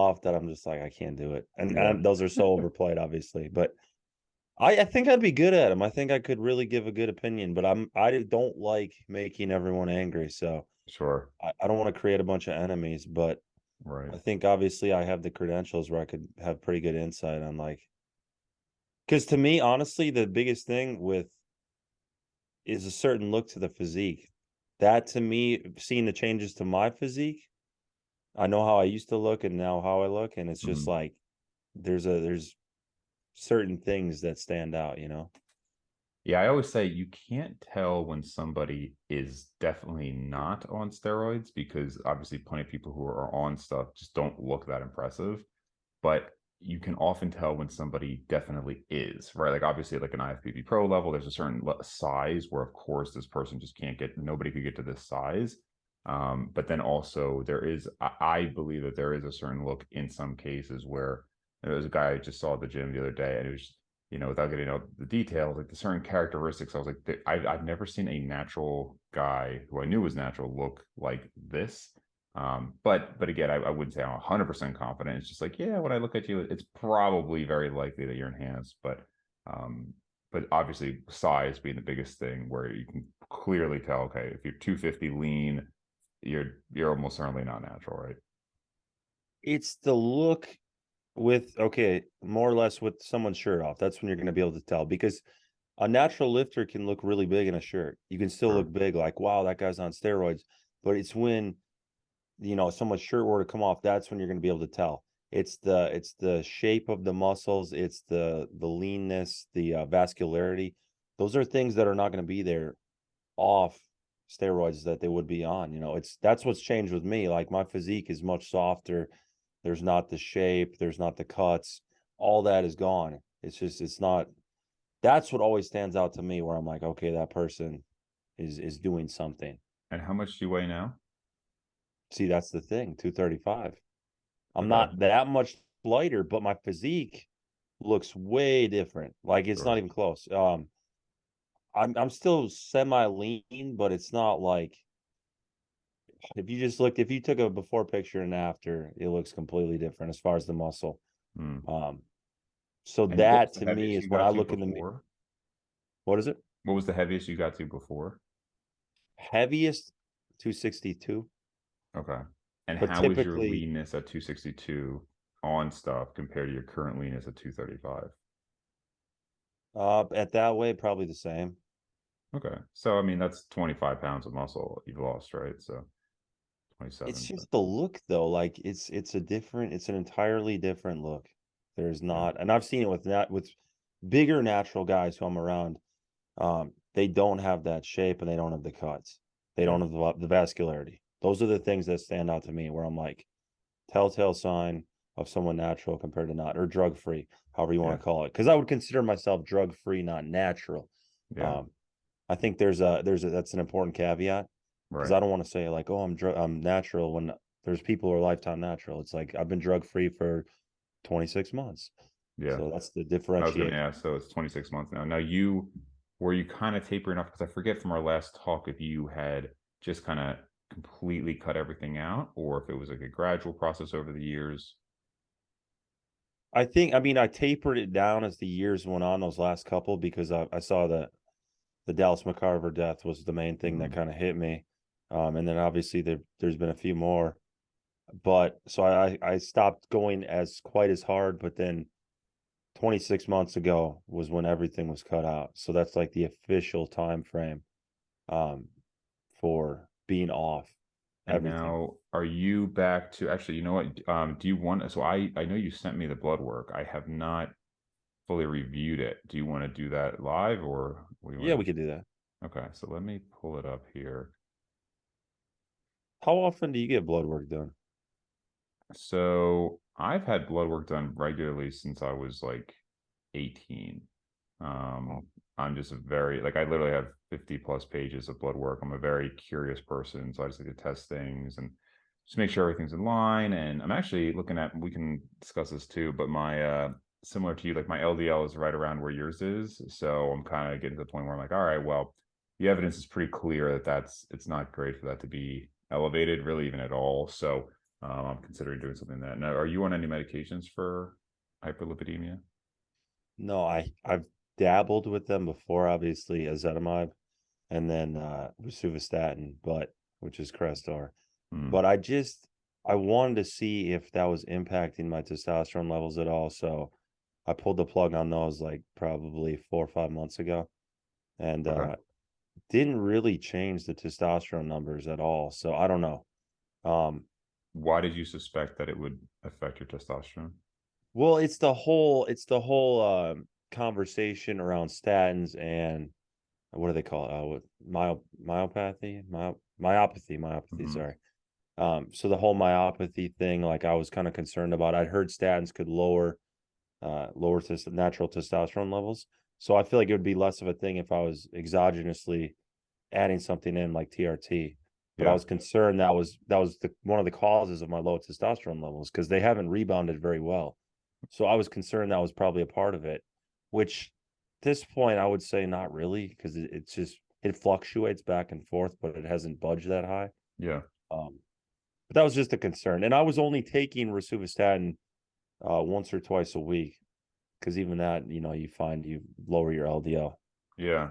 soft that I'm just like, I can't do it. Yeah. And those are so overplayed, obviously. But I think I'd be good at them. I think I could really give a good opinion, but I don't like making everyone angry. So Sure. I don't want to create a bunch of enemies, but Right. I think obviously I have the credentials where I could have pretty good insight on like, because to me, honestly, the biggest thing with is a certain look to the physique. That to me, seeing the changes to my physique, I know how I used to look and now how I look, and it's just Mhm. like there's certain things that stand out, you know? Yeah, I always say you can't tell when somebody is definitely not on steroids because obviously plenty of people who are on stuff just don't look that impressive. But you can often tell when somebody definitely is, right? Like obviously like an IFBB pro level, there's a certain size where of course this person just can't get, nobody could get to this size. But then also there is, I believe that there is a certain look in some cases where there was a guy I just saw at the gym the other day and it was, without getting out the details, like the certain characteristics, I was like, I've never seen a natural guy who I knew was natural look like this. But again, I wouldn't say I'm 100% confident. It's just like, yeah, when I look at you, it's probably very likely that you're enhanced. Um, but obviously size being the biggest thing where you can clearly tell, okay, if you're 250 lean, you're almost certainly not natural, right? It's the look with okay, more or less with someone's shirt off. That's when you're gonna be able to tell because a natural lifter can look really big in a shirt. You can still Sure. look big, like, wow, that guy's on steroids. But it's when someone's shirt were to come off, that's when you're gonna be able to tell. It's the shape of the muscles, it's the leanness, the vascularity. Those are things that are not gonna be there off steroids that they would be on. That's what's changed with me. Like my physique is much softer. There's not the shape, there's not the cuts. All that is gone. It's not that's what always stands out to me where I'm like, okay, that person is doing something. And how much do you weigh now? See, that's the thing, 235. I'm Okay. not that much lighter, but my physique looks way different. Like it's not Sure. even close. I'm still semi lean, but it's not like if you took a before picture and after, it looks completely different as far as the muscle. Hmm. Um, so And what was that the to me heaviest is you when got I to look in the before? what is it? What was the heaviest you got to before? Heaviest 262, Okay. And but how is your typically leanness at 262 on stuff compared to your current leanness at 235? at that way probably the same. Okay. So, I mean, that's 25 pounds of muscle you've lost, right? So It's 27. just the look though, like it's an entirely different look. There's Yeah. not, and I've seen it with bigger natural guys who I'm around. They don't have that shape and they don't have the cuts. They Yeah. don't have the vascularity. Those are the things that stand out to me where I'm like, telltale sign of someone natural compared to not, or drug free, however you want Yeah. to call it. Because I would consider myself drug free, not natural. Yeah. Um, I think there's a that's an important caveat because Right. I don't want to say like, oh, I'm natural when there's people who are lifetime natural. It's like I've been drug free for 26 months. Yeah. So that's the I was going to differentiation. ask. So it's 26 months now. Now, were you kind of tapering off? Because I forget from our last talk if you had just kind of completely cut everything out or if it was like a gradual process over the years. I mean, I tapered it down as the years went on, those last couple, because I saw that the Dallas McCarver death was the main thing that Mm, kind of hit me. And then obviously there's been a few more, but so I stopped going as quite as hard, but then 26 months ago was when everything was cut out. So that's like the official time frame um for being off And everything. now, are you back to actually, you know what? Do you want, so I know you sent me the blood work. I have not fully reviewed it. Do you want to do that live or what do you Yeah, want we to could do that. do? Okay, so let me pull it up here. How often do you get blood work done? So I've had blood work done regularly since I was like 18. Oh, I'm just a very, like, I literally have 50 plus pages of blood work. I'm a very curious person. So I just like to test things and just make sure everything's in line. And I'm actually looking at, we can discuss this too, but similar to you, like my LDL is right around where yours is. So I'm kind of getting to the point where I'm like, all right, well, the evidence is pretty clear that it's not great for that to be elevated really even at all. So I'm considering doing something that. Now, are you on any medications for hyperlipidemia? No, I've dabbled with them before, obviously ezetimibe and then rosuvastatin, but which is Crestor. Hmm. But I wanted to see if that was impacting my testosterone levels at all. So I pulled the plug on those like probably 4 or 5 months ago, and Okay. didn't really change the testosterone numbers at all. So I don't know. Um, Why did you suspect that it would affect your testosterone? well, it's the whole conversation around statins and what do they call it? What, myopathy, myopathy. Hmm. Sorry. So the whole myopathy thing, like I was kind of concerned about. I'd heard statins could lower natural testosterone levels. So I feel like it would be less of a thing if I was exogenously adding something in like TRT. But I Yeah. was concerned that was one of the causes of my low testosterone levels because they haven't rebounded very well. So I was concerned that was probably a part of it, which at this point I would say not really because it's just it fluctuates back and forth, but it hasn't budged that high. Yeah. Um, but that was just a concern, and I was only taking rosuvastatin once or twice a week because even that, you find you lower your LDL. Yeah.